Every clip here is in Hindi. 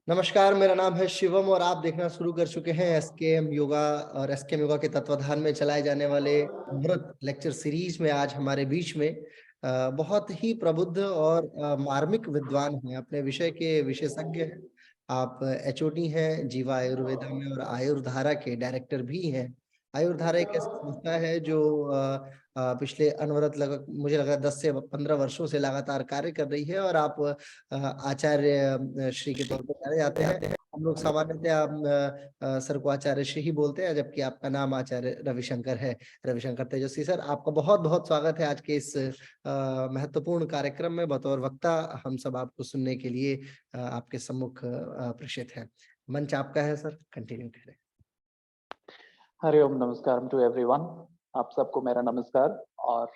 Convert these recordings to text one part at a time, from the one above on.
नमस्कार, मेरा नाम है शिवम और आप देखना शुरू कर चुके हैं एसकेएम योगा और एसकेएम योगा के तत्वाधान में चलाए जाने वाले अमृत लेक्चर सीरीज में। आज हमारे बीच में बहुत ही प्रबुद्ध और मार्मिक विद्वान हैं, अपने विषय के विशेषज्ञ हैं। आप एचओडी हैं जीवा आयुर्वेदा में और आयुर्धारा के डायरेक्टर भी हैं। आयुर्धारा एक ऐसी संस्था है जो पिछले अनवरत लगभग मुझे लगा 10 से 15 वर्षों से लगातार कार्य कर रही है और आप आचार्य श्री के तौर पर जाने जाते हैं। हम लोग सामान्यतः सर को आचार्य श्री ही बोलते हैं, जबकि आपका नाम आचार्य रविशंकर है। रविशंकर तेजस्वी सर, आपका बहुत बहुत स्वागत है आज के इस महत्वपूर्ण कार्यक्रम में। बतौर वक्ता हम सब आपको सुनने के लिए आपके सम्मुख प्रेषित है। मंच आपका है सर, कंटिन्यू करें। हरिओम, नमस्कार टू एवरीवन। आप सबको मेरा नमस्कार। और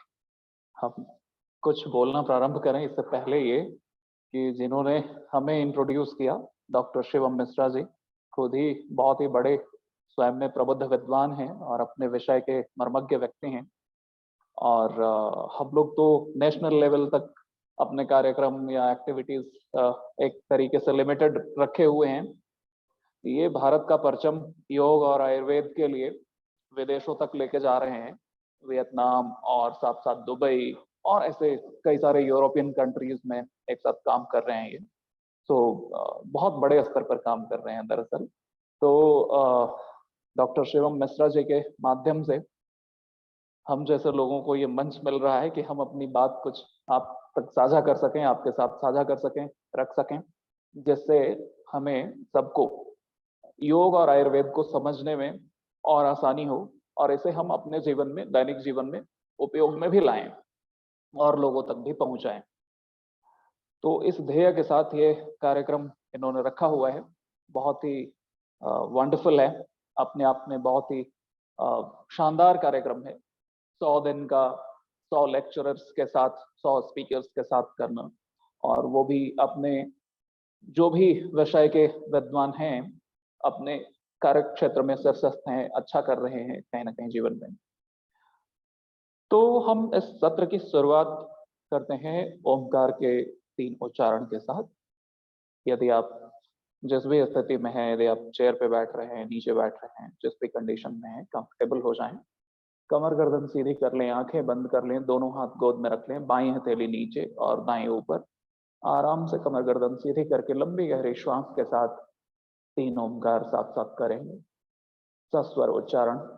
हम कुछ बोलना प्रारंभ करें इससे पहले ये कि जिन्होंने हमें इंट्रोड्यूस किया, डॉक्टर शिवम मिश्रा जी, खुद ही बहुत ही बड़े स्वयं में प्रबुद्ध विद्वान हैं और अपने विषय के मर्मज्ञ व्यक्ति हैं। और हम लोग तो नेशनल लेवल तक अपने कार्यक्रम या एक्टिविटीज एक तरीके से लिमिटेड रखे हुए हैं। ये भारत का परचम योग और आयुर्वेद के लिए विदेशों तक लेके जा रहे हैं, वियतनाम और साथ साथ दुबई और ऐसे कई सारे यूरोपियन कंट्रीज में एक साथ काम कर रहे हैं ये। तो बहुत बड़े स्तर पर काम कर रहे हैं दरअसल। तो डॉक्टर शिवम मिश्रा जी के माध्यम से हम जैसे लोगों को ये मंच मिल रहा है कि हम अपनी बात कुछ आप तक साझा कर सकें, आपके साथ साझा कर सकें, रख सकें, जिससे हमें सबको योग और आयुर्वेद को समझने में और आसानी हो और इसे हम अपने जीवन में, दैनिक जीवन में उपयोग में भी लाएं और लोगों तक भी पहुंचाएं। तो इस ध्येय के साथ ये कार्यक्रम इन्होंने रखा हुआ है। बहुत ही वंडरफुल है, अपने आप में बहुत ही शानदार कार्यक्रम है। 100 दिन का 100 लेक्चरर्स के साथ, 100 स्पीकर्स के साथ करना, और वो भी अपने जो भी विषय के विद्वान हैं अपने कार्य क्षेत्र में शीर्षस्थ हैं, अच्छा कर रहे हैं कहीं ना कहीं जीवन में। तो हम इस सत्र की शुरुआत करते हैं ओंकार के 3 उच्चारण के साथ। यदि आप जिस भी स्थिति में हैं, यदि आप चेयर पे बैठ रहे हैं, नीचे बैठ रहे हैं, जिस भी कंडीशन में हैं, कंफर्टेबल हो जाएं। कमर गर्दन सीधी कर लें, आंखें बंद कर लें, दोनों हाथ गोद में रख लें, बाईं हथेली नीचे और दाएं ऊपर। आराम से कमर गर्दन सीधी करके लंबी गहरी श्वास के साथ 3 ओंकार साथ साथ करेंगे। सस्वर उच्चारण।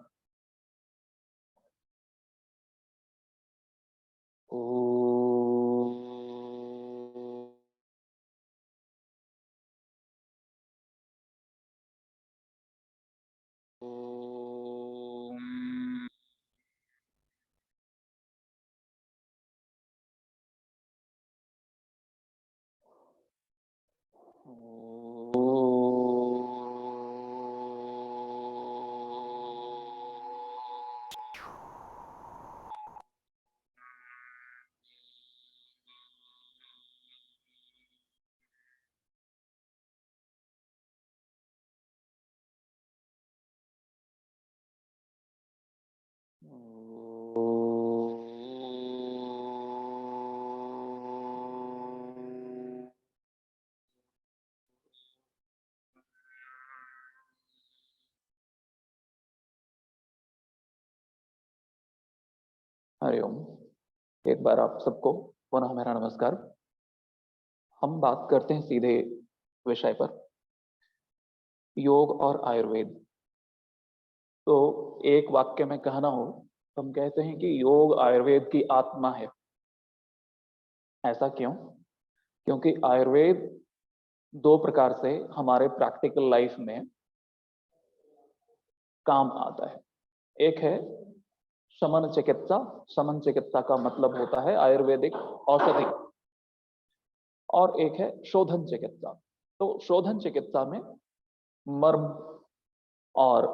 हरिओम। एक बार आप सबको पुनः मेरा नमस्कार। हम बात करते हैं सीधे विषय पर, योग और आयुर्वेद। तो एक वाक्य में कहना हो, हम कहते हैं कि योग आयुर्वेद की आत्मा है। ऐसा क्यों? क्योंकि आयुर्वेद 2 प्रकार से हमारे प्रैक्टिकल लाइफ में काम आता है। एक है शमन चिकित्सा। शमन चिकित्सा का मतलब होता है आयुर्वेदिक औषधि। और एक है शोधन चिकित्सा। तो शोधन चिकित्सा में मर्म और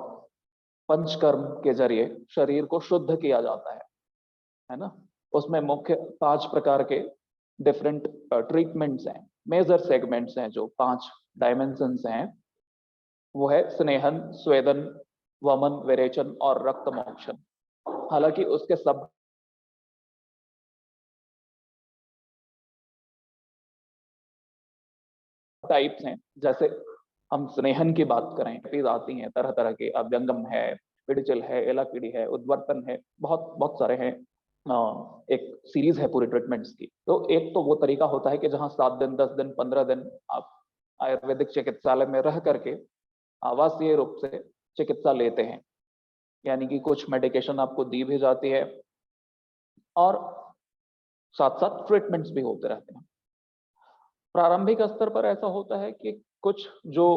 पंचकर्म के जरिए शरीर को शुद्ध किया जाता है ना। उसमें मुख्य 5 प्रकार के डिफरेंट ट्रीटमेंट्स हैं, मेजर सेगमेंट्स हैं, जो 5 डायमेंशंस हैं। वो है स्नेहन, स्वेदन, वमन, विरेचन और रक्त मोक्षण। हालांकि उसके सब टाइप्स हैं, जैसे हम स्नेहन की बात करें, चीज आती हैं तरह तरह के, अभ्यंगम है, पिडिचिल है, एलापीडी है, उद्वर्तन है, बहुत बहुत सारे हैं। एक सीरीज है पूरी ट्रीटमेंट्स की। तो एक तो वो तरीका होता है कि जहां 7 दिन, 10 दिन, 15 दिन आप आयुर्वेदिक चिकित्सालय में रह करके आवासीय रूप से चिकित्सा लेते हैं, यानी कि कुछ मेडिकेशन आपको दी भी जाती है और साथ साथ ट्रीटमेंट्स भी होते रहते हैं। प्रारंभिक स्तर पर ऐसा होता है कि कुछ जो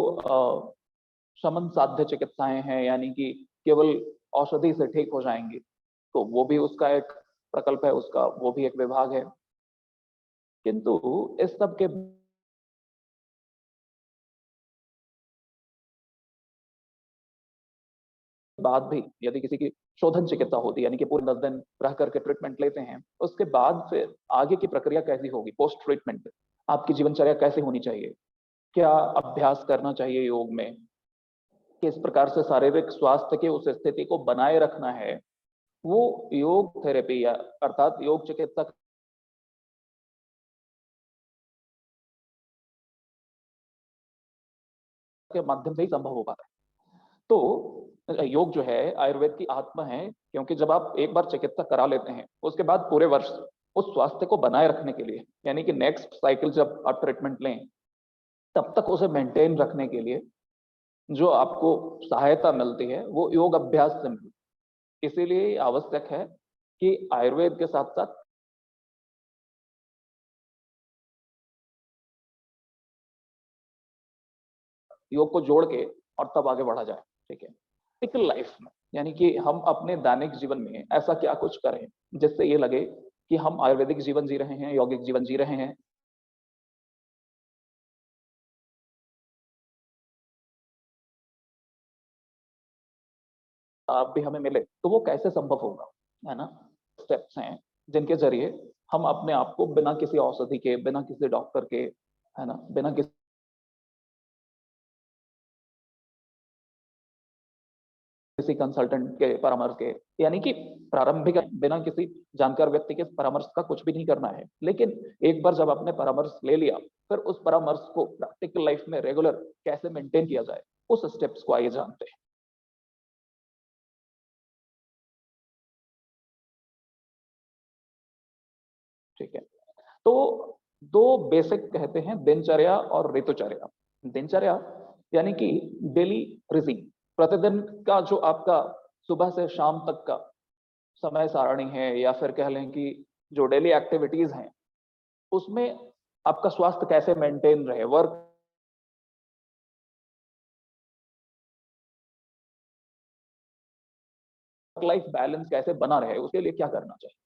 शमन साध्य चिकित्साएं हैं, यानी कि केवल औषधि से ठीक हो जाएंगी, तो वो भी उसका एक प्रकल्प है, उसका वो भी एक विभाग है। किंतु इस सब के बाद भी यदि किसी की शोधन चिकित्सा होती है, यानी कि पूरे 10 दिन रह करके ट्रीटमेंट लेते हैं, उसके बाद फिर आगे की प्रक्रिया कैसी होगी पोस्ट ट्रीटमेंट, आपकी जीवनचर्या कैसे होनी चाहिए, क्या अभ्यास करना चाहिए योग में, किस प्रकार से शारीरिक स्वास्थ्य की उस स्थिति को बनाए रखना है, वो योग थेरेपी या अर्थात योग चिकित्सा के माध्यम से ही संभव हो पाता है। तो योग जो है आयुर्वेद की आत्मा है, क्योंकि जब आप एक बार चिकित्सा करा लेते हैं, उसके बाद पूरे वर्ष उस स्वास्थ्य को बनाए रखने के लिए, यानी कि नेक्स्ट साइकिल जब आप ट्रीटमेंट लें, तब तक उसे मेंटेन रखने के लिए जो आपको सहायता मिलती है वो योग अभ्यास से मिलती है। इसीलिए आवश्यक है कि आयुर्वेद के साथ साथ योग को जोड़ के और तब आगे बढ़ा जाए। ठीक है, प्रैक्टिकल लाइफ में, यानी कि हम अपने दैनिक जीवन में ऐसा क्या कुछ करें जिससे ये लगे कि हम आयुर्वेदिक जीवन जी रहे हैं, यौगिक जीवन जी रहे हैं। आप भी हमें मिले तो वो कैसे संभव होगा, है ना। स्टेप्स हैं जिनके जरिए हम अपने आप को बिना किसी औषधि के, बिना किसी डॉक्टर के, है ना, बिना किसी कंसल्टेंट के परामर्श के, यानी कि प्रारंभिक बिना किसी जानकार व्यक्ति के परामर्श का कुछ भी नहीं करना है। लेकिन एक बार जब आपने परामर्श ले लिया, फिर उस परामर्श को प्रैक्टिकल लाइफ में रेगुलर कैसे मेंटेन किया जाए, उस स्टेप्स को आइए जानते हैं। ठीक है, तो दो बेसिक कहते हैं, दिनचर्या और ऋतुचर्या। दिनचर्या यानी कि डेली रूटीन, प्रतिदिन का जो आपका सुबह से शाम तक का समय सारणी है, या फिर कह लें कि जो डेली एक्टिविटीज हैं, उसमें आपका स्वास्थ्य कैसे मेंटेन रहे, वर्क लाइफ बैलेंस कैसे बना रहे, उसके लिए क्या करना चाहिए।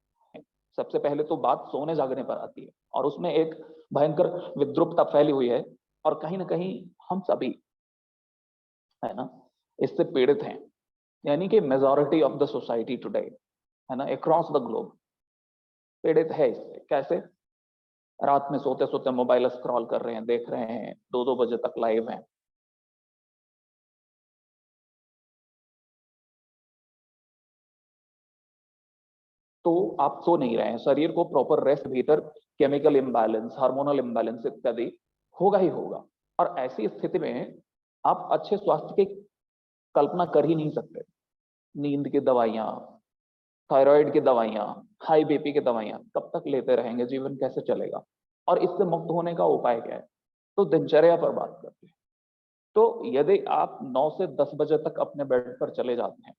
सबसे पहले तो बात सोने जागने पर आती है, और उसमें एक भयंकर विद्रुपता फैली हुई है, और कहीं ना कहीं हम सभी, है ना, इससे पीड़ित हैं। यानी कि majority of the society today, है ना, अक्रॉस द ग्लोब पीड़ित है इससे। कैसे? रात में सोते सोते मोबाइल स्क्रॉल कर रहे हैं, देख रहे हैं, 2-2 बजे तक लाइव हैं। तो आप सो नहीं रहे हैं, शरीर को प्रॉपर रेस्ट, भीतर केमिकल इम्बैलेंस, हार्मोनल इम्बैलेंस इत्यादि होगा ही होगा। और ऐसी स्थिति में आप अच्छे स्वास्थ्य की कल्पना कर ही नहीं सकते। नींद की दवाइयाँ, थायराइड की दवाइयाँ, हाई बीपी की दवाइयाँ कब तक लेते रहेंगे, जीवन कैसे चलेगा, और इससे मुक्त होने का उपाय क्या है। तो दिनचर्या पर बात करते हैं। तो यदि आप 9 से 10 बजे तक अपने बेड पर चले जाते हैं,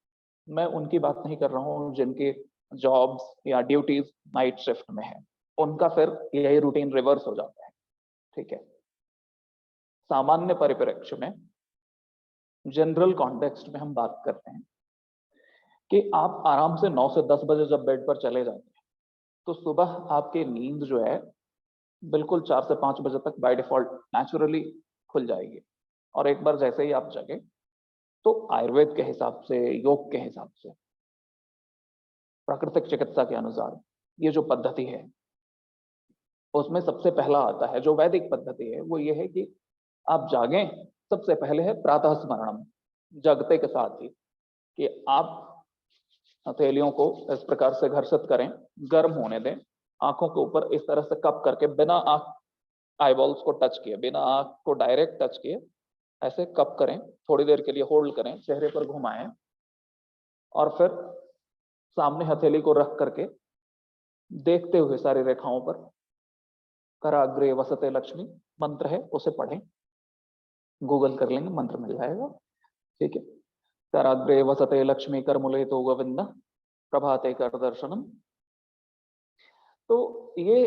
मैं उनकी बात नहीं कर रहा हूँ जिनके जॉब्स या ड्यूटीज नाइट शिफ्ट में है, उनका फिर यही रूटीन रिवर्स हो जाता है। ठीक है, सामान्य परिप्रेक्ष्य में, जनरल कॉन्टेक्स्ट में हम बात करते हैं कि आप आराम से 9 से 10 बजे जब बेड पर चले जाते हैं, तो सुबह आपकी नींद जो है बिल्कुल 4 से 5 बजे तक बाय डिफॉल्ट नेचुरली खुल जाएगी। और एक बार जैसे ही आप जगे, तो आयुर्वेद के हिसाब से, योग के हिसाब से, प्राकृतिक चिकित्सा के अनुसार ये जो पद्धति है, उसमें सबसे पहला आता है, जो वैदिक पद्धति है, वो ये है कि आप जागें। सबसे पहले है प्रातः स्मरणम, जगते के साथ ही कि आप हथेलियों को इस प्रकार से घर्षित करें, गर्म होने दें, आंखों के ऊपर इस तरह से कप करके बिना आंख आई बॉल्स को टच किए, बिना आंख को डायरेक्ट टच किए ऐसे कप करें, थोड़ी देर के लिए होल्ड करें, चेहरे पर घुमाएं और फिर सामने हथेली को रख करके देखते हुए सारी रेखाओं पर कराग्रे वसते लक्ष्मी मंत्र है उसे पढ़ें। गूगल कर लेंगे, मंत्र मिल जाएगा। ठीक है, कराग्रे वसते लक्ष्मी करमुले तो गोविंद प्रभाते कर दर्शनम। तो ये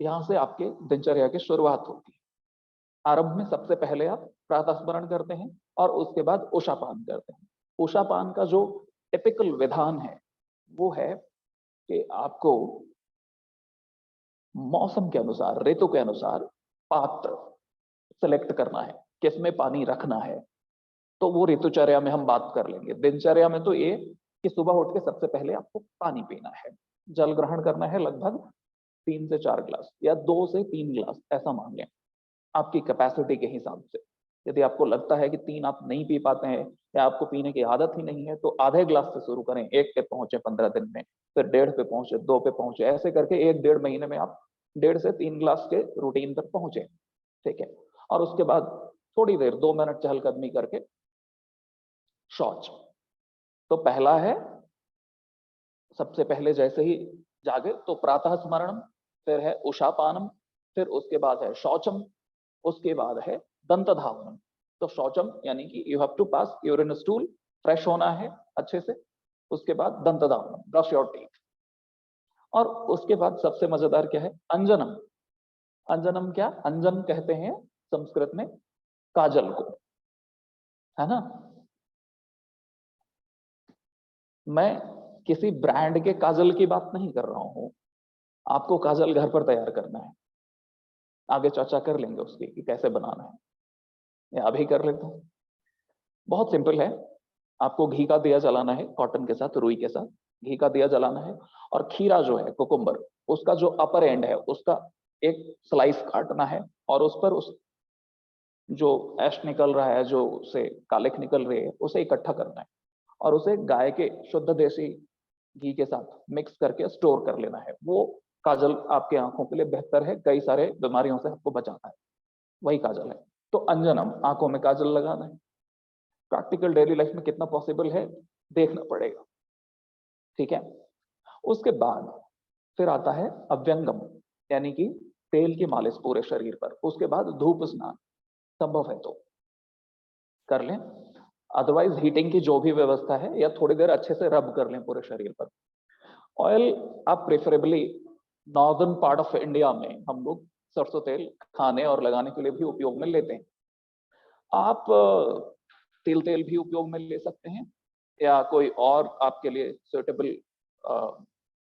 यहां से आपके दिनचर्या की शुरुआत होती है। आरंभ में सबसे पहले आप प्रातः स्मरण करते हैं और उसके बाद उषापान करते हैं। उषापान का जो टिपिकल विधान है वो है कि आपको मौसम के अनुसार, ऋतु के अनुसार पात्र सेलेक्ट करना है, किसमें पानी रखना है। तो वो ऋतुचर्या में हम बात कर लेंगे। दिनचर्या में तो ये कि सुबह उठ के सबसे पहले आपको पानी पीना है, जल ग्रहण करना है लगभग 3 से 4 ग्लास या 2 से 3 ग्लास, ऐसा मान लें आपकी कैपेसिटी के हिसाब से। यदि आपको लगता है कि 3 आप नहीं पी पाते हैं या आपको पीने की आदत ही नहीं है, तो आधे ग्लास से शुरू करें, 1 पे पहुंचे 15 दिन में, फिर 1.5 पे पहुंचे, 2 पे पहुंचे, ऐसे करके 1-1.5 महीने में आप 1.5 से 3 ग्लास के रूटीन पर पहुंचे। ठीक है, और उसके बाद थोड़ी देर 2 मिनट चहलकदमी करके शौच। तो पहला है, सबसे पहले जैसे ही जागे तो प्रातः स्मरणम, फिर है उषापानम, फिर उसके बाद है शौचम, उसके बाद है दंत धावनम। तो शौचम यानी कि you have to pass urine stool, fresh होना है अच्छे से। उसके बाद दंत धावनम, ब्रश योर टीथ। और उसके बाद सबसे मजेदार क्या है, अंजनम। अंजनम क्या, अंजन कहते हैं संस्कृत में काजल को, है ना। मैं किसी ब्रांड के काजल की बात नहीं कर रहा हूं, आपको काजल घर पर तैयार करना है। आगे चर्चा कर लेंगे उसकी कि कैसे बनाना है, या अभी कर लेते हैं। बहुत सिंपल है, आपको घी का दिया जलाना है, कॉटन के साथ, रुई के साथ घी का दिया जलाना है। और खीरा जो है, कुकुम्बर, उसका जो अपर एंड है उसका एक स्लाइस काटना है और उस पर उस जो ऐश निकल रहा है, जो उसे कालिख निकल रही है, उसे इकट्ठा करना है और उसे गाय के शुद्ध देसी घी के साथ मिक्स करके स्टोर कर लेना है। वो काजल आपके आंखों के लिए बेहतर है, कई सारे बीमारियों से आपको बचाता है, वही काजल है। तो अंजनम, आंखों में काजल लगाना है। प्रैक्टिकल डेली लाइफ में कितना पॉसिबल है देखना पड़ेगा। ठीक है, उसके बाद फिर आता है अभ्यंगम, यानी कि तेल की मालिश पूरे शरीर पर। उसके बाद धूप स्नान, संभव है तो कर लें, अदरवाइज हीटिंग की जो भी व्यवस्था है, या थोड़ी देर अच्छे से रब कर लें पूरे शरीर पर। ऑयल आप preferably northern part of India में हम लोग सरसों तेल खाने और लगाने के लिए भी उपयोग में लेते हैं। आप तिल तेल भी उपयोग में ले सकते हैं, या कोई और आपके लिए सुटेबल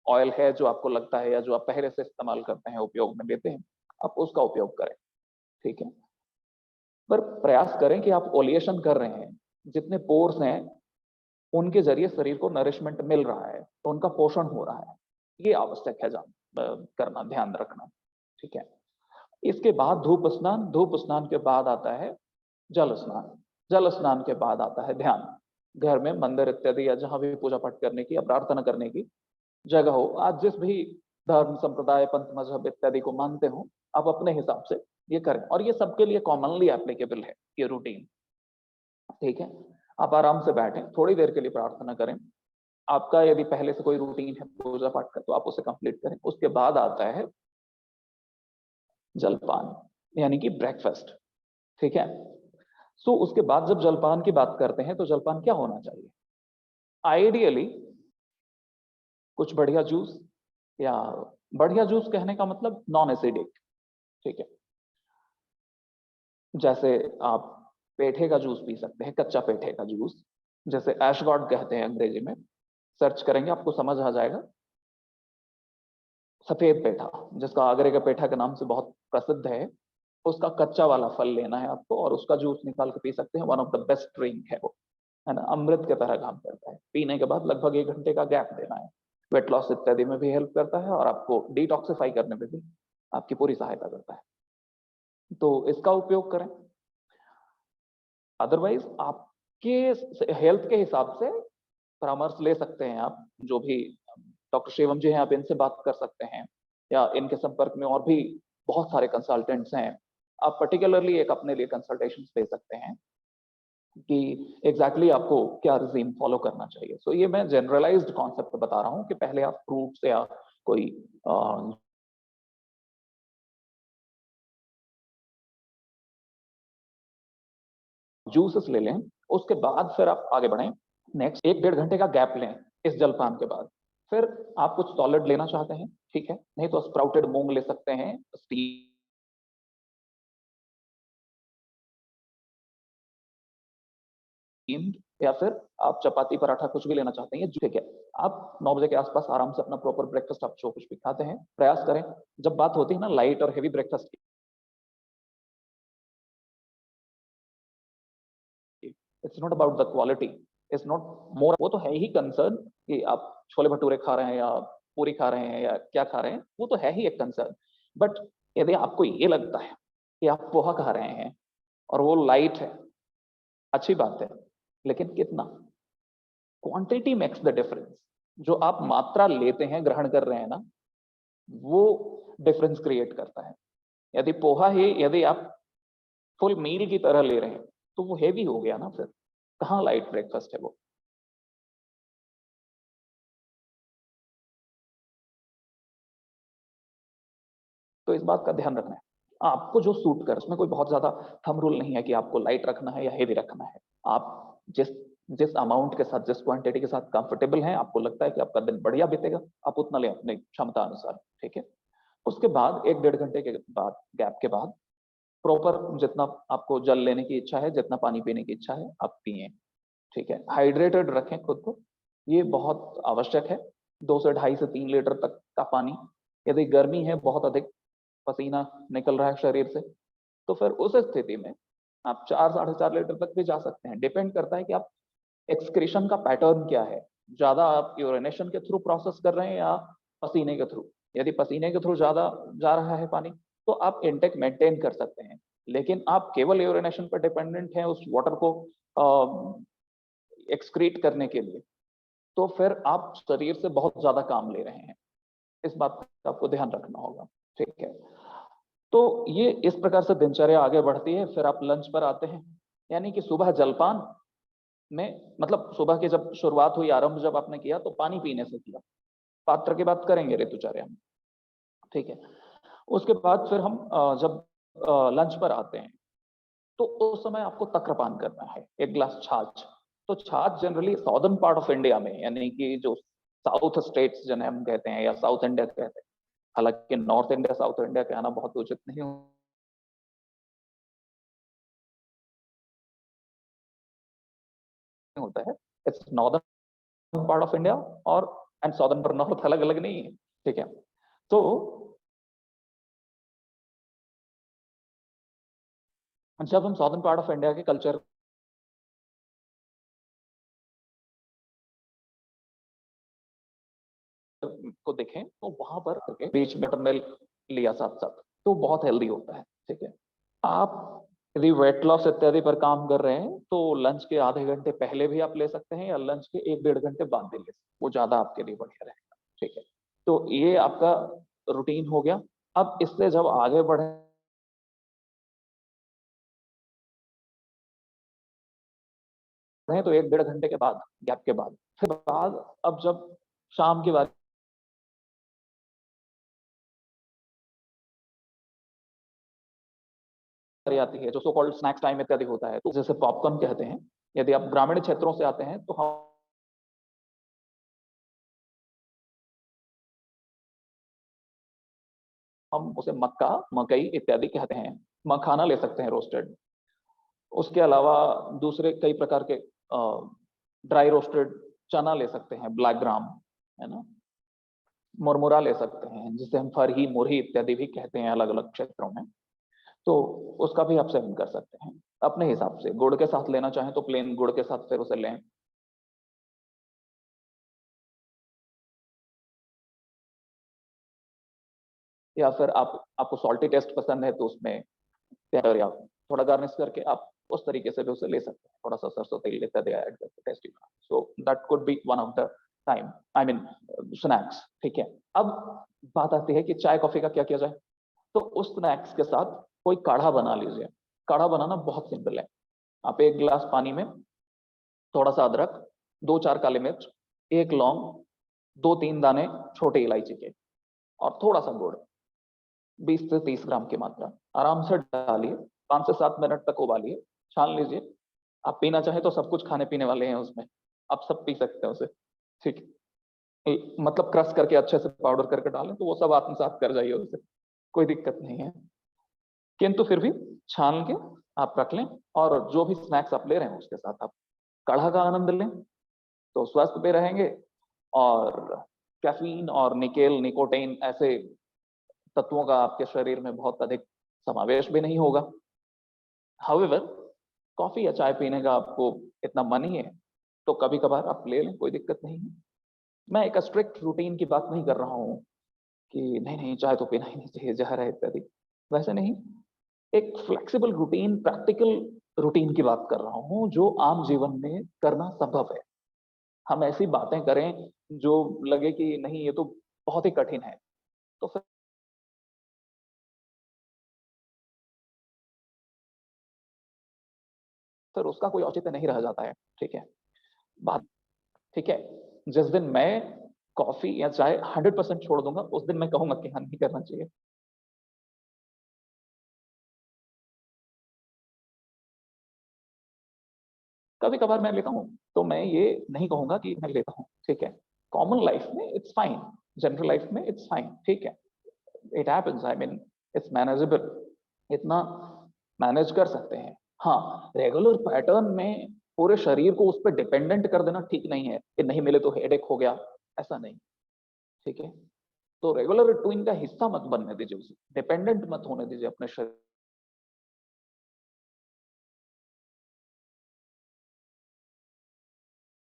ऑयल है जो आपको लगता है या जो आप पहले से इस्तेमाल करते हैं, उपयोग में लेते हैं, आप उसका उपयोग करें। ठीक है, पर प्रयास करें कि आप ओलिएशन कर रहे हैं, जितने पोर्स हैं उनके जरिए शरीर को नरिशमेंट मिल रहा है, तो उनका पोषण हो रहा है, ये आवश्यक है करना, ध्यान रखना। ठीक है, इसके बाद धूप स्नान, धूप स्नान के बाद आता है जल स्नान, जल स्नान के बाद आता है ध्यान। घर में मंदिर इत्यादि या जहां भी पूजा पाठ करने की या प्रार्थना करने की जगह हो, आज जिस भी धर्म संप्रदाय पंथ मजहब इत्यादि को मानते हो, आप अपने हिसाब से ये करें, और ये सबके लिए कॉमनली एप्लीकेबल है ये रूटीन। ठीक है, आप आराम से बैठें, थोड़ी देर के लिए प्रार्थना करें। आपका यदि पहले से कोई रूटीन है पूजा पाठ का, तो आप उसे कंप्लीट करें। उसके बाद आता है जलपान, यानी कि ब्रेकफास्ट। ठीक है, सो उसके बाद जब जलपान की बात करते हैं तो जलपान क्या होना चाहिए, आइडियली कुछ बढ़िया जूस, या बढ़िया जूस कहने का मतलब नॉन एसिडिक। ठीक है, जैसे आप पेठे का जूस पी सकते हैं, कच्चा पेठे का जूस, जैसे एशगॉर्ड कहते हैं अंग्रेजी में, सर्च करेंगे आपको समझ आ जाएगा। सफेद पेठा, जिसका आगरे का पेठा के नाम से बहुत प्रसिद्ध है, उसका कच्चा वाला फल लेना है आपको और उसका जूस निकाल के पी सकते हैं। One of the best drink है वो, है ना, अमृत के तरह काम करता है। पीने के बाद लगभग 1 घंटे का गैप देना है। वेट लॉस इत्यादि में भी हेल्प करता है और आपको डिटॉक्सिफाई करने में भी आपकी पूरी सहायता करता है, तो इसका उपयोग करें। अदरवाइज आपके हेल्थ के हिसाब से परामर्श ले सकते हैं आप, जो भी डॉक्टर शिवम जी हैं, आप इनसे बात कर सकते हैं, या इनके संपर्क में और भी बहुत सारे कंसल्टेंट्स हैं, आप पर्टिकुलरली एक अपने लिए कंसल्टेशन ले सकते हैं कि एग्जैक्टली आपको क्या रिजीम फॉलो करना चाहिए। सो ये मैं जनरलाइज्ड कॉन्सेप्ट बता रहा हूँ कि पहले आप फ्रूट्स या कोई जूसेस ले लें, उसके बाद फिर आप आगे बढ़ें। नेक्स्ट 1-1.5 घंटे का गैप लें इस जलपान के बाद। फिर आप कुछ सॉलिड लेना चाहते हैं, ठीक है, नहीं तो स्प्राउटेड मूंग ले सकते हैं, स्टीम या फिर आप चपाती पराठा कुछ भी लेना चाहते हैं, ठीक है। आप 9 बजे के आसपास आराम से अपना प्रॉपर ब्रेकफास्ट आप जो कुछ भी खाते हैं प्रयास करें। जब बात होती है ना लाइट और हेवी ब्रेकफास्ट की, it's not about the quality, it's not more, वो तो है ही कंसर्न कि आप छोले भटूरे खा रहे हैं या पूरी खा रहे हैं या क्या खा रहे हैं, वो तो है ही एक कंसर्न। बट यदि आपको ये लगता है कि आप पोहा खा रहे हैं और वो लाइट है, अच्छी बात है, लेकिन कितना, क्वांटिटी मेक्स द डिफरेंस। जो आप मात्रा लेते हैं, ग्रहण कर रहे हैं ना, वो डिफरेंस क्रिएट करता है। यदि पोहा ही यदि आप फुल मील की तरह ले रहे हैं तो वो हेवी हो गया ना, फिर कहाँ लाइट ब्रेकफास्ट है वो। तो इस बात का ध्यान रखना है, आपको जो सूट कर, उसमें कोई बहुत ज्यादा थंब रूल नहीं है कि आपको लाइट रखना है या हेवी रखना है। आप जिस जिस अमाउंट के साथ, जिस क्वांटिटी के साथ कंफर्टेबल हैं, आपको लगता है कि आपका दिन बढ़िया बीतेगा, आप उतना लें अपनी क्षमता अनुसार, ठीक है। उसके बाद 1-1.5 घंटे के बाद, गैप के बाद, प्रॉपर जितना आपको जल लेने की इच्छा है, जितना पानी पीने की इच्छा है, आप पिए, ठीक है। हाइड्रेटेड रखें खुद को, ये बहुत आवश्यक है। 2 से 2.5 से 3 लीटर तक का पानी। यदि गर्मी है, बहुत अधिक पसीना निकल रहा है शरीर से, तो फिर उस स्थिति में आप 4-4.5 लीटर तक भी जा सकते हैं। डिपेंड करता है कि आप एक्सक्रीशन का पैटर्न क्या है, ज्यादा आप यूरिनेशन के थ्रू प्रोसेस कर रहे हैं या पसीने के थ्रू। यदि पसीने के थ्रू ज्यादा जा रहा है पानी, तो आप इनटेक मेंटेन कर सकते हैं। लेकिन आप केवल यूरिनेशन पर डिपेंडेंट हैं उस वाटर को एक्सक्रीट करने के लिए, तो फिर आप शरीर से बहुत ज्यादा काम ले रहे हैं। इस बात का आपको ध्यान रखना होगा, ठीक है। तो ये इस प्रकार से दिनचर्या आगे बढ़ती है। फिर आप लंच पर आते हैं, यानी कि सुबह जलपान में, मतलब सुबह की जब शुरुआत हुई, आरंभ जब आपने किया तो पानी पीने से किया। पात्र की बात करेंगे ऋतुचर्या में, ठीक है। उसके बाद फिर हम जब लंच पर आते हैं, तो उस समय आपको तक्रपान करना है, 1 गिलास छाछ। तो छाछ generally southern part of India में, यानी कि जो साउथ स्टेट्स जिन्हें हम कहते हैं या साउथ इंडिया कहते हैं, हालांकि नॉर्थ इंडिया साउथ इंडिया कहना बहुत उचित नहीं होता है। It's northern part of India और एंड साउदर्न पर नॉर्थ अलग अलग नहीं है, ठीक है। तो जब हम साउदर्न पार्ट ऑफ इंडिया के कल्चर को देखें, तो वहां पर बीच में मिल्क लिया साथ साथ, तो बहुत हेल्दी होता है, ठीक है। आप यदि वेट लॉस इत्यादि पर काम कर रहे हैं, तो लंच के आधे घंटे पहले भी आप ले सकते हैं या लंच के 1-1.5 घंटे बाद भी ले सकते हैं, वो ज्यादा आपके लिए बढ़िया रहेगा, ठीक है। तो ये आपका रूटीन हो गया। अब इससे जब आगे बढ़े, तो 1-1.5 घंटे के बाद, गैप के बाद, फिर बाद, अब जब शाम की बात आती है, जो सो कॉल्ड स्नैक्स टाइम इत्यादि होता है, तो जैसे पॉपकॉर्न कहते हैं। यदि आप ग्रामीण क्षेत्रों से आते हैं, तो हम उसे मक्का, मकई इत्यादि कहते हैं। मखाना ले सकते हैं रोस्टेड। उसके अलावा दूसरे कई प्रकार के ड्राई रोस्टेड चना ले सकते हैं, ब्लैक ग्राम, है ना। मुरमुरा ले सकते हैं, जिसे हम फरही, मुरही इत्यादि भी कहते हैं अलग अलग क्षेत्रों में। तो उसका भी आप सेवन कर सकते हैं अपने हिसाब से। गुड़ के साथ लेना चाहें तो प्लेन गुड़ के साथ फिर उसे लें। या फिर आपको सॉल्टी टेस्ट पसंद है, तो उसमें प्यार या थोड़ा गार्निश करके आप उस तरीके से भी उसे ले सकते हैं, थोड़ा सा सरसों तेल इत्यादि ऐड करके टेस्टी बना। So that could be one of the time, I mean snacks, ठीक है। अब बात आती है कि चाय कॉफी का क्या किया जाए। तो उस स्नैक्स के साथ कोई काढ़ा बना लीजिए। काढ़ा बनाना बहुत सिंपल है। आप 1 गिलास पानी में थोड़ा सा अदरक, 2-4 काली मिर्च, 1 लौंग, 2-3 दाने छोटे इलायची के और थोड़ा सा गुड़, 20 से 30 ग्राम की मात्रा, आराम से डालिए, 5 से 7 मिनट तक उबालिए, छान लीजिए। आप पीना चाहें तो सब कुछ खाने पीने वाले हैं उसमें, आप सब पी सकते हैं उसे, ठीक है। मतलब क्रश करके अच्छे से पाउडर करके डालें तो वो सब आत्मसात कर जाइए उसे, कोई दिक्कत नहीं है। किंतु फिर भी छान के आप रख लें और जो भी स्नैक्स आप ले रहे हैं उसके साथ आप काढ़ा का आनंद लें, तो स्वस्थ पे रहेंगे और कैफीन और निकेल, निकोटीन ऐसे तत्वों का आपके शरीर में बहुत अधिक समावेश भी नहीं होगा। हाउएवर, कॉफी या चाय पीने का आपको इतना मन ही है तो कभी कभार आप ले लें, कोई दिक्कत नहीं है। मैं एक स्ट्रिक्ट रूटीन की बात नहीं कर रहा हूँ कि नहीं नहीं चाय तो पीना ही नहीं चाहिए, जहर है इत्यादि, वैसे नहीं। एक फ्लेक्सिबल रूटीन, प्रैक्टिकल रूटीन की बात कर रहा हूँ जो आम जीवन में करना संभव है। हम ऐसी बातें करें जो लगे कि नहीं ये तो बहुत ही कठिन है, तो फिर उसका कोई औचित्य नहीं रह जाता है, ठीक है बात, ठीक है। जिस दिन मैं कॉफी या चाय 100% छोड़ दूंगा उस दिन मैं कहूंगा कि हाँ नहीं करना चाहिए। कभी कभार मैं लेता हूँ तो मैं ये नहीं कहूंगा कि मैं लेता हूँ, ठीक है। कॉमन लाइफ में इट्स फाइन, जनरल लाइफ में इट्स फाइन, ठीक है, it happens, I mean it's manageable, इतना मैनेज कर सकते हैं। हाँ, रेगुलर पैटर्न में पूरे शरीर को उस पर डिपेंडेंट कर देना ठीक नहीं है कि नहीं मिले तो हेडेक हो गया, ऐसा नहीं, ठीक है। तो रेगुलर रूटीन का हिस्सा मत बनने दीजिए उसे, डिपेंडेंट मत होने दीजिए अपने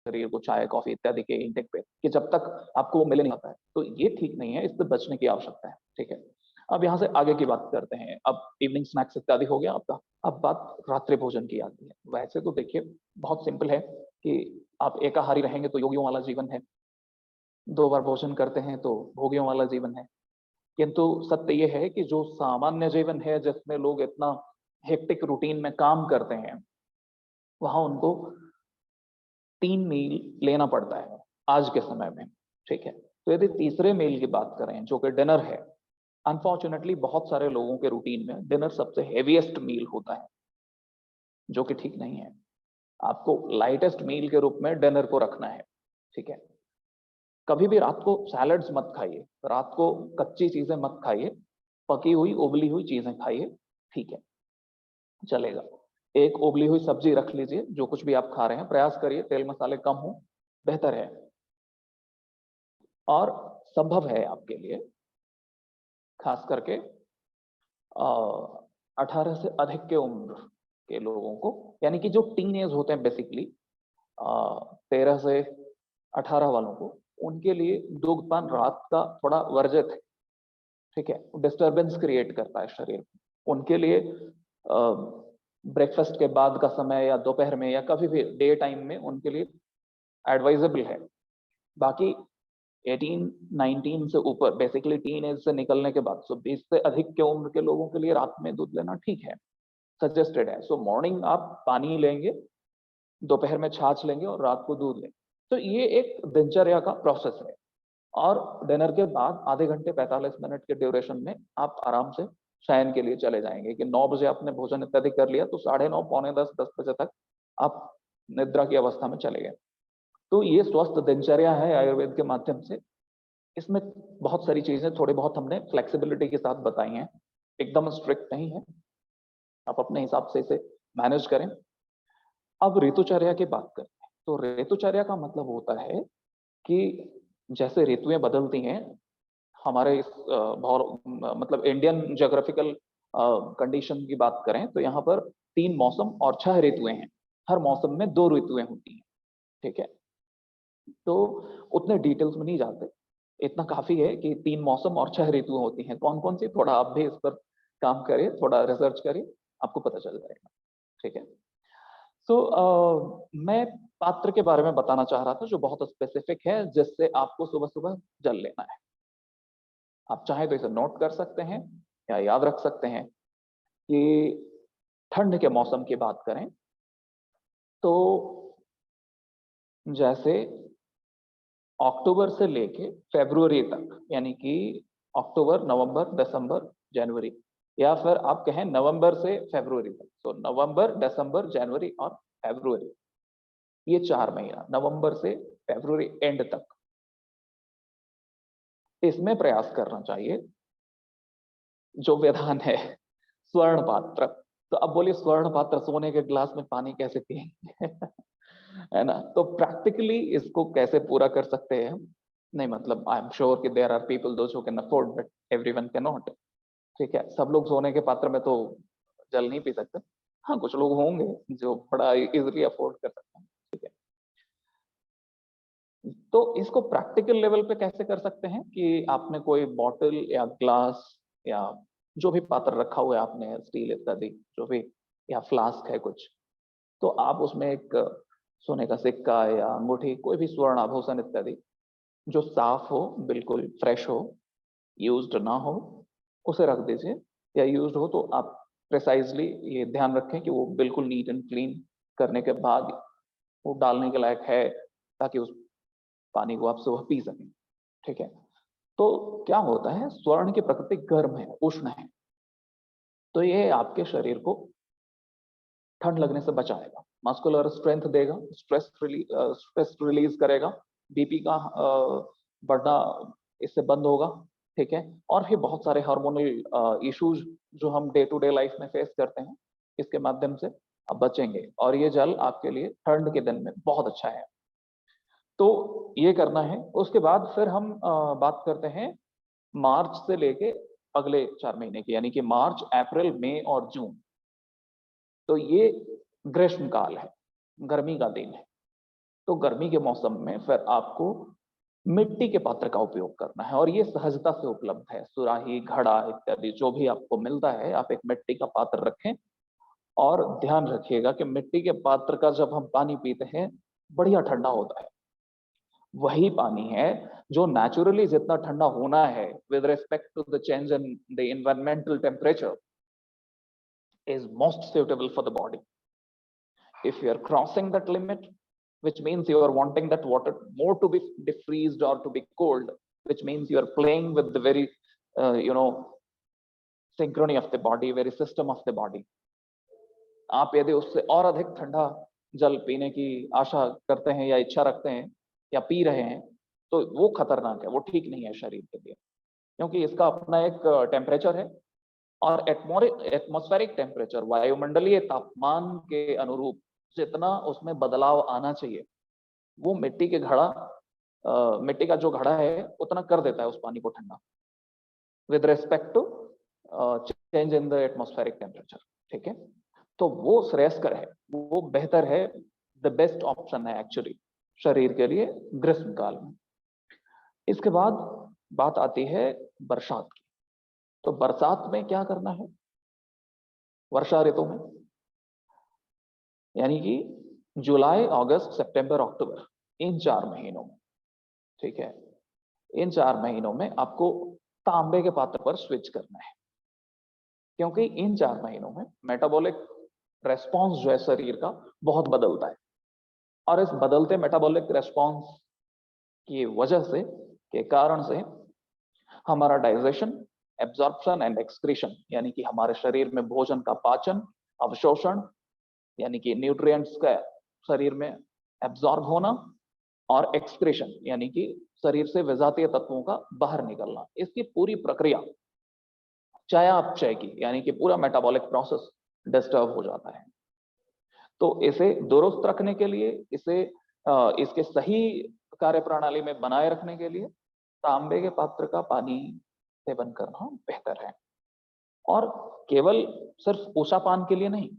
शरीर को चाय कॉफी इत्यादि के इंटेक पे, कि जब तक आपको वो मिल नहीं पाता है, तो ये ठीक नहीं है, इससे बचने की आवश्यकता है, ठीक है। अब यहाँ से आगे की बात करते हैं। अब इवनिंग स्नैक्स इत्यादि हो गया आपका, अब बात रात्रि भोजन की आती है। वैसे तो देखिए बहुत सिंपल है कि आप एकाहारी रहेंगे तो योगियों वाला जीवन है, 2 बार भोजन करते हैं तो भोगियों वाला जीवन है। किंतु सत्य ये है कि जो सामान्य जीवन है जिसमें लोग इतना हेक्टिक रूटीन में काम करते हैं, वहां उनको 3 मील लेना पड़ता है आज के समय में, ठीक है। तो यदि तीसरे मील की बात करें जो कि डिनर है, अनफॉर्चुनेटली बहुत सारे लोगों के रूटीन में डिनर सबसे हेवीएस्ट मील होता है, जो कि ठीक नहीं है। आपको लाइटेस्ट मील के रूप में डिनर को रखना है, ठीक है। कभी भी रात को सैलड्स मत खाइए, रात को कच्ची चीजें मत खाइए, पकी हुई उबली हुई चीजें खाइए, ठीक है, चलेगा। एक उबली हुई सब्जी रख लीजिए, जो कुछ भी आप खा रहे हैं प्रयास करिए तेल मसाले कम हो, बेहतर है। और संभव है आपके लिए, खास करके 18 से अधिक के उम्र के लोगों को, यानी कि जो टीन एज होते हैं बेसिकली, 13 से 18 वालों को, उनके लिए दुग्धपान रात का थोड़ा वर्जित है, ठीक है, डिस्टरबेंस क्रिएट करता है शरीर में। उनके लिए ब्रेकफास्ट के बाद का समय या दोपहर में या कभी भी डे टाइम में उनके लिए एडवाइजेबल है। बाकी 18 19 से ऊपर, बेसिकली टीन एज से निकलने के बाद, सो 20 से अधिक के उम्र के लोगों के लिए रात में दूध लेना ठीक है, सजेस्टेड है। सो मॉर्निंग आप पानी लेंगे, दोपहर में छाछ लेंगे और रात को दूध लेंगे, तो ये एक दिनचर्या का प्रोसेस है। और डिनर के बाद आधे घंटे 45 मिनट के ड्यूरेशन में आप आराम से शयन के लिए चले जाएंगे, कि 9 बजे आपने भोजन इत्यादि कर लिया तो 9:30 पौने 10 10 बजे तक आप निद्रा की अवस्था में चले गए। तो ये स्वस्थ दिनचर्या है आयुर्वेद के माध्यम से। इसमें बहुत सारी चीजें थोड़ी बहुत हमने फ्लेक्सिबिलिटी के साथ बताई हैं, एकदम स्ट्रिक्ट नहीं है, आप अपने हिसाब से इसे मैनेज करें। अब ऋतुचर्या की बात करते हैं। तो ऋतुचर्या का मतलब होता है कि जैसे ऋतुएं बदलती हैं, हमारे इस मतलब इंडियन ज्योग्राफिकल कंडीशन की बात करें तो यहाँ पर 3 मौसम और 6 ऋतुएं हैं। हर मौसम में 2 ऋतुएं होती हैं, ठीक है। तो उतने डिटेल्स में नहीं जाते, इतना काफी है कि 3 मौसम और 6 ऋतुएं होती हैं। कौन कौन सी, थोड़ा आप भी इस पर काम करिए, थोड़ा रिसर्च करिए, आपको पता चल जाएगा, ठीक है। मैं पात्र के बारे में बताना चाह रहा था जो बहुत स्पेसिफिक है, जिससे आपको सुबह सुबह जल लेना है। आप चाहें तो इसे नोट कर सकते हैं, या याद रख सकते हैं कि ठंड के मौसम की बात करें तो जैसे अक्टूबर से लेके फरवरी तक, यानी कि अक्टूबर, नवंबर, दिसंबर, जनवरी, या फिर आप कहें नवंबर से फरवरी तक, तो नवंबर, दिसंबर, जनवरी और फरवरी, ये 4 महीना, नवंबर से फरवरी एंड तक, इसमें प्रयास करना चाहिए जो विधान है स्वर्ण पात्र। तो अब बोलिए स्वर्ण पात्र, सोने के गिलास में पानी कैसे पिएंगे? है ना? तो प्रैक्टिकली इसको कैसे पूरा कर सकते हैं हम? नहीं, मतलब आई एम श्योर कि there are people those who can afford, but everyone can not. ठीक है, सब लोग सोने के पात्र में तो जल नहीं पी सकते। हाँ, कुछ लोग होंगे जो बड़ा इजीली अफोर्ड कर सकते हैं। ठीक है, तो इसको प्रैक्टिकल लेवल पे कैसे कर सकते हैं कि आपने कोई बॉटल या ग्लास या जो भी पात्र रखा हुआ है आपने, स्टील इत्यादि जो भी, या फ्लास्क है कुछ, तो आप उसमें एक सोने का सिक्का या अंगूठी, कोई भी स्वर्ण आभूषण इत्यादि जो साफ हो, बिल्कुल फ्रेश हो, यूज्ड ना हो, उसे रख दीजिए। या यूज्ड हो तो आप प्रिसाइजली ये ध्यान रखें कि वो बिल्कुल नीट एंड क्लीन करने के बाद वो डालने के लायक है, ताकि उस पानी को आप सुबह पी सकें। ठीक है, तो क्या होता है, स्वर्ण की प्रकृति गर्म है, उष्ण है, तो ये आपके शरीर को ठंड लगने से बचाएगा, मस्कुलर स्ट्रेंथ देगा, स्ट्रेस रिलीज करेगा, बीपी का बढ़ना इससे बंद होगा। ठीक है, और भी बहुत सारे हार्मोनल इश्यूज जो हम डे टू डे लाइफ में फेस करते हैं, इसके माध्यम से आप बचेंगे, और ये जल आपके लिए ठंड के दिन में बहुत अच्छा है। तो ये करना है। उसके बाद फिर हम बात करते हैं मार्च से लेके अगले 4 महीने की, यानी कि मार्च, अप्रैल, मई और जून। तो ये ग्रीष्म काल है, गर्मी का दिन है। तो गर्मी के मौसम में फिर आपको मिट्टी के पात्र का उपयोग करना है, और ये सहजता से उपलब्ध है। सुराही, घड़ा इत्यादि जो भी आपको मिलता है, आप एक मिट्टी का पात्र रखें, और ध्यान रखिएगा कि मिट्टी के पात्र का जब हम पानी पीते हैं, बढ़िया ठंडा होता है। वही पानी है जो नेचुरली जितना ठंडा होना है with respect to the change in the environmental temperature is most suitable for the body. If you are crossing that limit, which means you are wanting that water more to be defreezed or to be cold, which means you are playing with the very synchrony of the body, very system of the body. आप यदि उससे और अधिक ठंडा जल पीने की आशा करते हैं या इच्छा रखते हैं या पी रहे हैं, तो वो खतरनाक है, वो ठीक नहीं है शरीर के लिए, क्योंकि इसका अपना एक टेम्परेचर है, और एटमॉस्फेरिक टेम्परेचर, वायुमंडलीय तापमान के अनुरूप जितना उसमें बदलाव आना चाहिए, वो मिट्टी के घड़ा, मिट्टी का जो घड़ा है उतना कर देता है उस पानी को ठंडा, with respect to change in the atmospheric temperature. ठीक है, तो वो श्रेयस्कर है, वो बेहतर है, द बेस्ट ऑप्शन है एक्चुअली शरीर के लिए ग्रीष्म काल में। इसके बाद बात आती है बरसात की। तो बरसात में क्या करना है, वर्षा ऋतु में, यानी कि जुलाई, अगस्त, सितंबर, अक्टूबर, इन 4 महीनों में। ठीक है, इन 4 महीनों में आपको तांबे के पात्र पर स्विच करना है, क्योंकि इन 4 महीनों में मेटाबॉलिक रेस्पॉन्स जो है शरीर का बहुत बदलता है, और इस बदलते मेटाबॉलिक रेस्पॉन्स की वजह से, के कारण से, हमारा डाइजेशन, एब्जॉर्प्शन एंड एक्सक्रीशन, यानी कि हमारे शरीर में भोजन का पाचन, अवशोषण, यानी कि न्यूट्रिएंट्स का शरीर में एब्जॉर्ब होना, और एक्सक्रीशन, यानी कि शरीर से विजातीय तत्वों का बाहर निकलना, इसकी पूरी प्रक्रिया चयापचय की, यानी कि पूरा मेटाबॉलिक प्रोसेस डिस्टर्ब हो जाता है। तो इसे दुरुस्त रखने के लिए, इसे इसके सही कार्य प्रणाली में बनाए रखने के लिए तांबे के पात्र का पानी सेवन करना बेहतर है। और केवल सिर्फ ऊषापान के लिए नहीं,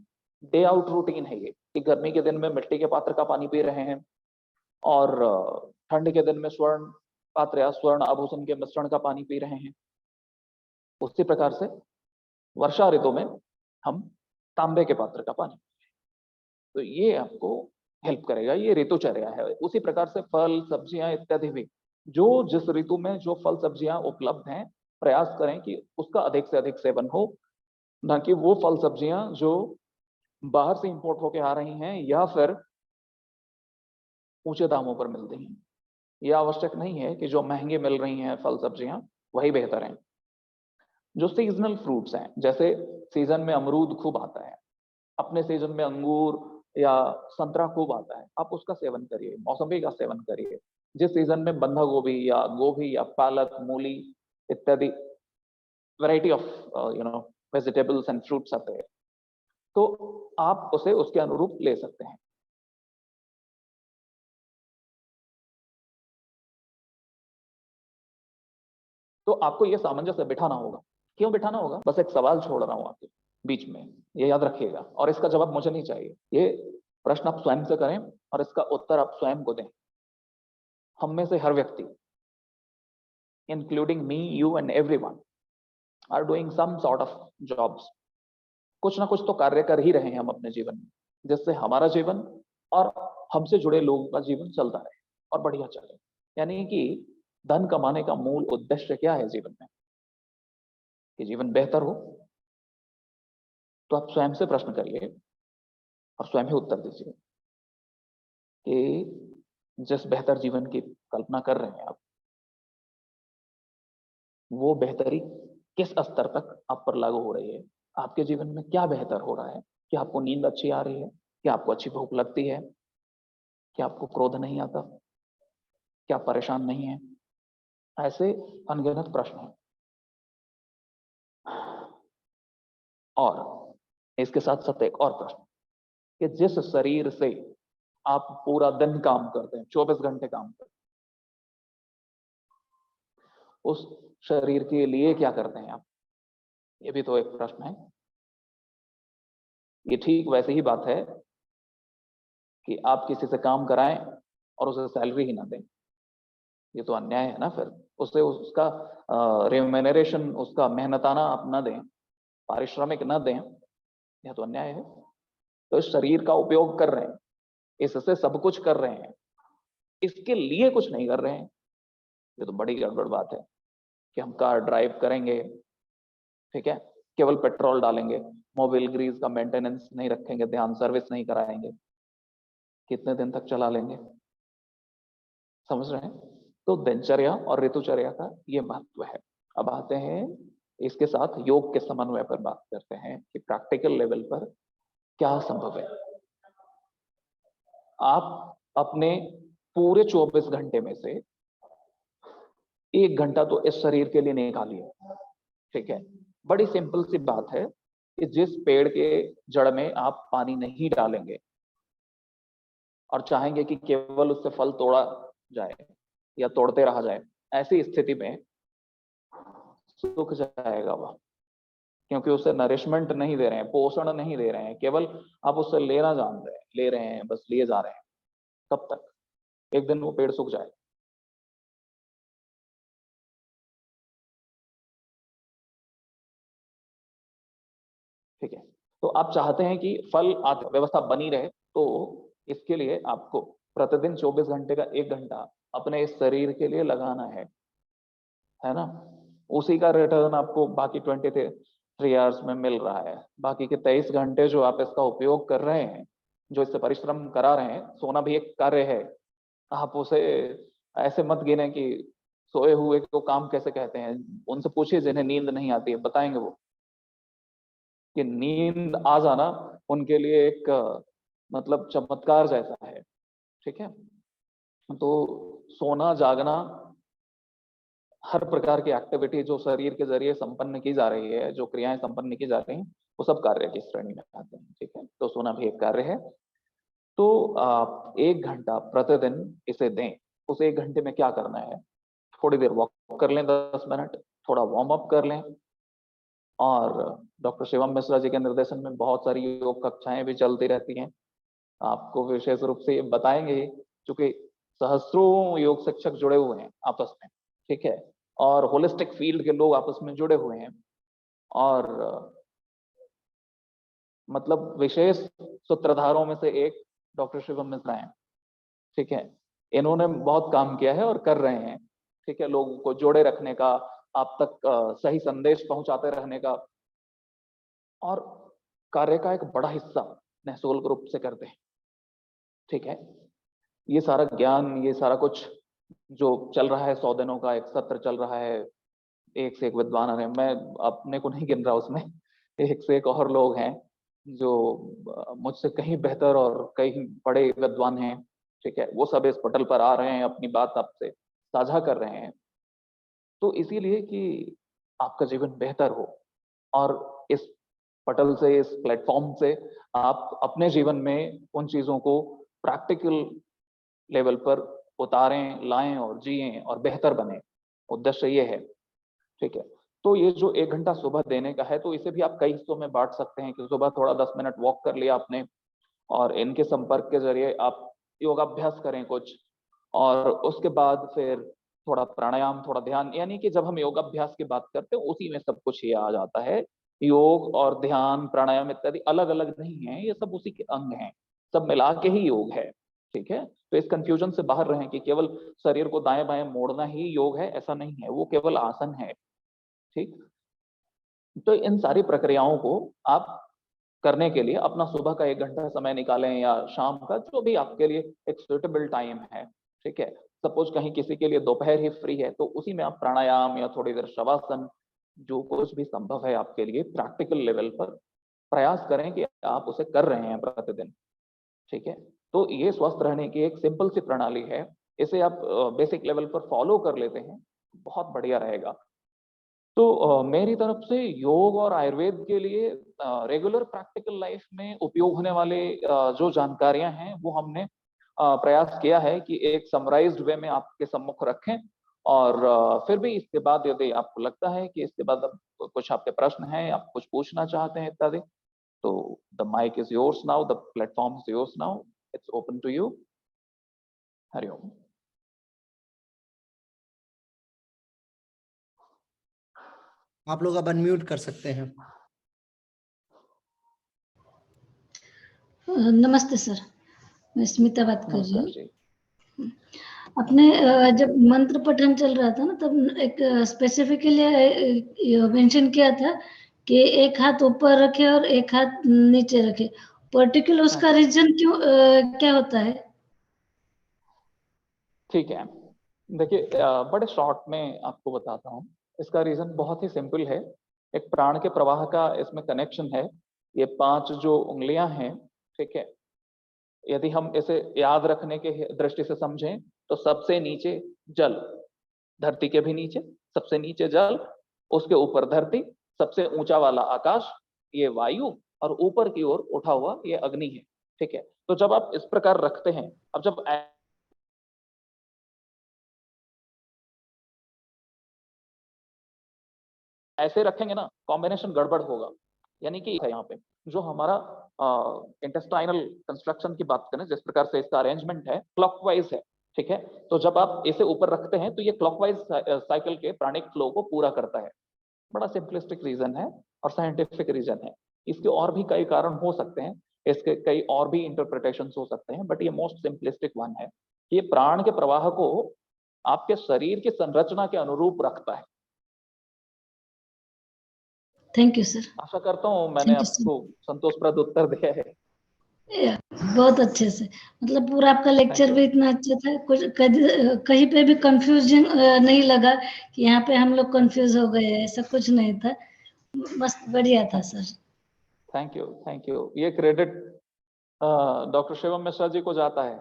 डे आउट रूटीन है ये, कि गर्मी के दिन में मिट्टी के पात्र का पानी पी रहे हैं, और ठंड के दिन में स्वर्ण पात्र या स्वर्ण आभूषण के मिश्रण का पानी पी रहे हैं। उसी प्रकार से वर्षा ऋतु में हम तांबे के पात्र का पानी, तो ये आपको हेल्प करेगा, ये ऋतुचर्या है। उसी प्रकार से फल, सब्जियां इत्यादि भी, जो जिस ऋतु में जो फल सब्जियां उपलब्ध हैं, प्रयास करें कि उसका अधिक से अधिक सेवन हो, ना कि वो फल सब्जियां जो बाहर से इंपोर्ट होके आ रही हैं या फिर ऊंचे दामों पर मिल रही हैं। यह आवश्यक नहीं है कि जो महंगे मिल रही हैं फल सब्जियां वही बेहतर हैं। जो सीजनल फ्रूट्स हैं, जैसे सीजन में अमरूद खूब आता है, अपने सीजन में अंगूर या संतरा खूब आता है, आप उसका सेवन करिए, मौसमी का सेवन करिए। जिस सीजन में बंधा गोभी या गोभी या पालक, मूली इत्यादि variety of vegetables and fruits आते हैं, तो आप उसे उसके अनुरूप ले सकते हैं। तो आपको यह सामंजस्य बिठाना होगा। क्यों बिठाना होगा? बस एक सवाल छोड़ रहा हूं आपके बीच में, ये याद रखिएगा, और इसका जवाब मुझे नहीं चाहिए। ये प्रश्न आप स्वयं से करें और इसका उत्तर आप स्वयं को दें। हम में से हर व्यक्ति, including me, you and everyone, are doing some sort of jobs. कुछ ना कुछ तो कार्य कर ही रहे हैं हम अपने जीवन में, जिससे हमारा जीवन और हमसे जुड़े लोगों का जीवन चलता रहे और बढ़िया चले। यानी कि धन कमाने का मूल उद्देश्य क्या है जीवन में? कि जीवन बेहतर हो। तो आप स्वयं से प्रश्न करिए और स्वयं ही उत्तर दीजिए कि जिस बेहतर जीवन की कल्पना कर रहे हैं आप, वो बेहतरी किस स्तर तक आप पर लागू हो रही है? आपके जीवन में क्या बेहतर हो रहा है? क्या आपको नींद अच्छी आ रही है? क्या आपको अच्छी भूख लगती है? क्या आपको क्रोध नहीं आता? क्या आप परेशान नहीं है? ऐसे अनगिनत प्रश्न हैं। और इसके साथ साथ एक और प्रश्न, कि जिस शरीर से आप पूरा दिन काम करते हैं, 24 घंटे काम करते हैं, उस शरीर के लिए क्या करते हैं आप? ये भी तो एक प्रश्न है। ये ठीक वैसे ही बात है कि आप किसी से काम कराएं और उसे सैलरी ही ना दें। ये तो अन्याय है ना। फिर उसे उसका रेम्यूनरेशन, उसका मेहनताना आप ना दें, पारिश्रमिक ना दें, यह तो अन्याय है। तो इस शरीर का उपयोग कर रहे हैं, इससे सब कुछ कर रहे हैं, इसके लिए कुछ नहीं कर रहे हैं। ये तो बड़ी गड़बड़ बात है कि हम कार ड्राइव करेंगे, ठीक है, केवल पेट्रोल डालेंगे, मोबिल ग्रीस का मेंटेनेंस नहीं रखेंगे, ध्यान सर्विस नहीं कराएंगे, कितने दिन तक चला लेंगे? समझ रहे हैं? तो दिनचर्या और ऋतुचर्या का ये महत्व है। अब आते हैं इसके साथ योग के समन्वय पर, बात करते हैं कि प्रैक्टिकल लेवल पर क्या संभव है। आप अपने पूरे 24 घंटे में से 1 घंटा तो इस शरीर के लिए निकालिए, ठीक है। बड़ी सिंपल सी बात है कि जिस पेड़ के जड़ में आप पानी नहीं डालेंगे और चाहेंगे कि केवल उससे फल तोड़ा जाए या तोड़ते रहा जाए, ऐसी स्थिति में सूख जाएगा वह, क्योंकि उसे नरिशमेंट नहीं दे रहे हैं, पोषण नहीं दे रहे हैं, केवल आप उससे लेना जान रहे हैं, ले रहे हैं, बस लिए जा रहे हैं। कब तक? एक दिन वो पेड़ सूख जाए। ठीक है। तो आप चाहते हैं कि फल आदि व्यवस्था बनी रहे, तो इसके लिए आपको प्रतिदिन 24 घंटे का 1 घंटा अपने इस शरीर के लिए लगाना है ना। उसी का रिटर्न आपको बाकी 23 आवर्स में मिल रहा है। बाकी के 23 घंटे जो आप इसका उपयोग कर रहे हैं, जो इससे परिश्रम करा रहे हैं, सोना भी एक कार्य है। आप उसे ऐसे मत गिने कि सोए हुए को काम कैसे कहते हैं। उनसे पूछिए जिन्हें नींद नहीं आती है, बताएंगे वो कि नींद आ जाना उनके लिए एक मतलब चमत्कार जैसा है। ठीक है। तो सोना, जागना, हर प्रकार की एक्टिविटी जो शरीर के जरिए संपन्न की जा रही है, जो क्रियाएं संपन्न की जा रही हैं, वो सब कार्य की श्रेणी में आते हैं। ठीक है। तो सोना भी एक कार्य है। तो आप 1 घंटा प्रतिदिन इसे दें। उस 1 घंटे में क्या करना है? थोड़ी देर वॉक कर लें, 10 मिनट, थोड़ा वार्म अप कर लें, और डॉक्टर शिवम मिश्रा जी के निर्देशन में बहुत सारी योग कक्षाएं भी चलती रहती हैं। आपको विशेष रूप से ये बताएंगे, क्योंकि सहस्त्रों योग शिक्षक जुड़े हुए हैं आपस में, ठीक है, और होलिस्टिक फील्ड के लोग आपस में जुड़े हुए हैं, और मतलब विशेष सूत्रधारों में से एक डॉक्टर शिवम मिश्रा हैं। ठीक है। इन्होंने बहुत काम किया है और कर रहे हैं। ठीक है। लोगों को जोड़े रखने का, आप तक सही संदेश पहुंचाते रहने का, और कार्य का एक बड़ा हिस्सा नेहसोल ग्रुप से करते हैं। ठीक है, ये सारा ज्ञान, ये सारा कुछ जो चल रहा है, 100 दिनों का एक सत्र चल रहा है, एक से एक विद्वान आ रहे हैं, मैं अपने को नहीं गिन रहा उसमें, एक से एक और लोग हैं जो मुझसे कहीं बेहतर और कहीं बड़े विद्वान हैं। ठीक है, वो सब इस पटल पर आ रहे हैं, अपनी बात आपसे साझा कर रहे हैं, तो इसीलिए कि आपका जीवन बेहतर हो, और इस पटल से, इस प्लेटफॉर्म से आप अपने जीवन में उन चीजों को प्रैक्टिकल लेवल पर उतारें, लाएं और जिएं और बेहतर बने। उद्देश्य ये है। ठीक है, तो ये जो 1 घंटा सुबह देने का है, तो इसे भी आप कई हिस्सों में बांट सकते हैं कि सुबह थोड़ा 10 मिनट वॉक कर लिया आपने, और इनके संपर्क के जरिए आप योगाभ्यास करें कुछ, और उसके बाद फिर थोड़ा प्राणायाम, थोड़ा ध्यान। यानी कि जब हम योगाभ्यास की बात करते हैं, उसी में सब कुछ ये आ जाता है। योग और ध्यान, प्राणायाम इत्यादि अलग अलग नहीं है, ये सब उसी के अंग हैं, सब मिला के ही योग है। ठीक है, तो इस कंफ्यूजन से बाहर रहें कि केवल शरीर को दाएं बाएं मोड़ना ही योग है, ऐसा नहीं है, वो केवल आसन है। ठीक, तो इन सारी प्रक्रियाओं को आप करने के लिए अपना सुबह का 1 घंटा समय निकालें, या शाम का, जो भी आपके लिए एक सुटेबल टाइम है। ठीक है, सपोज कहीं किसी के लिए दोपहर ही फ्री है, तो उसी में आप प्राणायाम या थोड़ी देर शवासन, जो कुछ भी संभव है आपके लिए प्रैक्टिकल लेवल पर, प्रयास करें कि आप उसे कर रहे हैं प्रतिदिन। ठीक है, तो ये स्वस्थ रहने की एक सिंपल सी प्रणाली है, इसे आप बेसिक लेवल पर फॉलो कर लेते हैं, बहुत बढ़िया रहेगा। तो मेरी तरफ से योग और आयुर्वेद के लिए रेगुलर प्रैक्टिकल लाइफ में उपयोग होने वाले जो जानकारियां हैं, वो हमने प्रयास किया है कि एक समराइज्ड वे में आपके सम्मुख रखें। और फिर भी इसके बाद यदि आपको लगता है कि इसके बाद अब कुछ आपके प्रश्न हैं, आप कुछ पूछना चाहते हैं इत्यादि, तो the mic is yours now, the platform is yours now, it's open to you. Hari Om. आप लोग अब अनम्यूट कर सकते हैं। नमस्ते सर, मैं स्मिता बात कर रही नमस्कार हूँ। जी। अपने जब मंत्र पठन चल रहा था ना, तब एक स्पेसिफिकली मेंशन किया था कि एक हाथ ऊपर रखे और एक हाथ नीचे रखे। पर्टिकुलर उसका रीजन क्यों क्या होता है? ठीक है, देखिए बड़े शॉर्ट में आपको बताता हूँ। इसका रीजन बहुत ही सिंपल है। एक प्राण के प्रवाह का इसमें कनेक्शन है। ये 5 जो उंगलियां हैं, ठीक है, यदि हम इसे याद रखने के दृष्टि से समझें, तो सबसे नीचे जल, धरती के भी नीचे, सबसे नीचे जल, उसके ऊपर धरती, सबसे ऊंचा वाला आकाश, ये वायु, और ऊपर की ओर उठा हुआ ये अग्नि है। ठीक है, तो जब आप इस प्रकार रखते हैं, अब जब ऐसे रखेंगे ना, कॉम्बिनेशन गड़बड़ होगा। यानी कि यहाँ पे जो हमारा इंटेस्टाइनल कंस्ट्रक्शन की बात करें, जिस प्रकार से इसका अरेंजमेंट है, क्लॉकवाइज है। ठीक है, तो जब आप इसे ऊपर रखते हैं, तो ये क्लॉकवाइज साइकिल के प्राणिक फ्लो को पूरा करता है। बड़ा सिंपलिस्टिक रीजन है और साइंटिफिक रीजन है। इसके और भी कई कारण हो सकते हैं, इसके कई और भी इंटरप्रिटेशन हो सकते हैं, बट ये मोस्ट सिंपलिस्टिक वन है। ये प्राण के प्रवाह को आपके शरीर की संरचना के अनुरूप रखता है। Thank you sir. आशा करता हूँ मैंने आपको संतोषप्रद उत्तर दिया है। बहुत अच्छे से, मतलब पूरा आपका लेक्चर भी इतना अच्छा था, कुछ कहीं पे भी कंफ्यूजन नहीं लगा कि यहाँ पे हम लोग कंफ्यूज हो गए, ऐसा कुछ नहीं था। मस्त बढ़िया था sir. Thank you, thank you. ये क्रेडिट डॉक्टर शिवम मिश्रा जी को जाता है।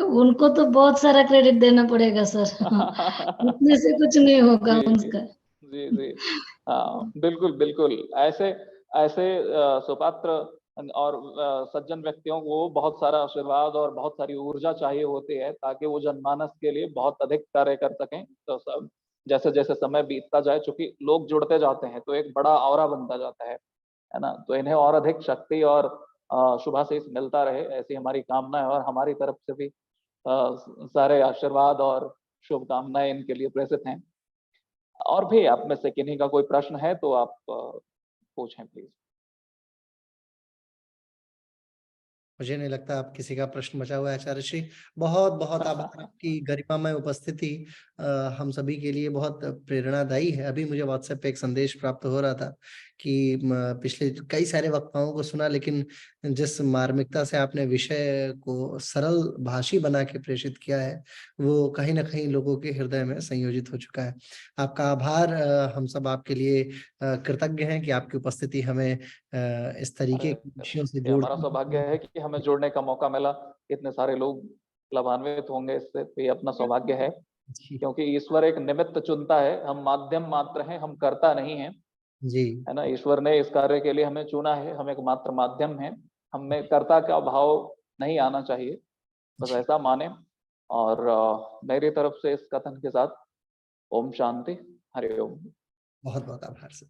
उनको तो बहुत सारा क्रेडिट देना पड़ेगा सर। उतने से कुछ नहीं होगा जी उनका। जी जी, हाँ बिल्कुल बिल्कुल। ऐसे ऐसे सुपात्र और सज्जन व्यक्तियों को बहुत सारा आशीर्वाद और बहुत सारी ऊर्जा चाहिए होती है, ताकि वो जनमानस के लिए बहुत अधिक कार्य कर सकें। तो सब जैसे जैसे समय बीतता जाए, चूंकि लोग जुड़ते जाते हैं, तो एक बड़ा ऑरा बनता जाता है ना, तो इन्हें और अधिक शक्ति और शुभाशीष मिलता रहे, ऐसी हमारी कामना है। और हमारी तरफ से भी सारे आशीर्वाद और शुभकामनाएं इनके लिए प्रेषित हैं। और भी आप में से किन्हीं का कोई प्रश्न है तो आप पूछें प्लीज। मुझे नहीं लगता आप किसी का प्रश्न बचा हुआ है आचार्य श्री। बहुत बहुत आभार, आपकी गरिमामय उपस्थिति हम सभी के लिए बहुत प्रेरणादायी है। अभी मुझे व्हाट्सएप पे एक संदेश प्राप्त हो रहा था कि पिछले कई सारे वक्ताओं को सुना, लेकिन जिस मार्मिकता से आपने विषय को सरल भाषी बना के प्रेषित किया है, वो कहीं ना कहीं लोगों के हृदय में संयोजित हो चुका है। आपका आभार। हम सब आपके लिए कृतज्ञ हैं कि आपकी उपस्थिति हमें इस तरीके के विषयों से ये हमारा जोड़ती सौभाग्य है कि हमें जुड़ने का मौका मिला, इतने सारे लोग लाभान्वित होंगे इससे, तो ये अपना सौभाग्य है। जी क्योंकि ईश्वर एक निमित्त चुनता है, हम माध्यम मात्र हैं, हम करता नहीं है, जी है ना। ईश्वर ने इस कार्य के लिए हमें चुना है, हम एक मात्र माध्यम है, हमें कर्ता का भाव नहीं आना चाहिए, बस जी। ऐसा माने। और मेरी तरफ से इस कथन के साथ ओम शांति, हरि ओम। बहुत बहुत आभार सर।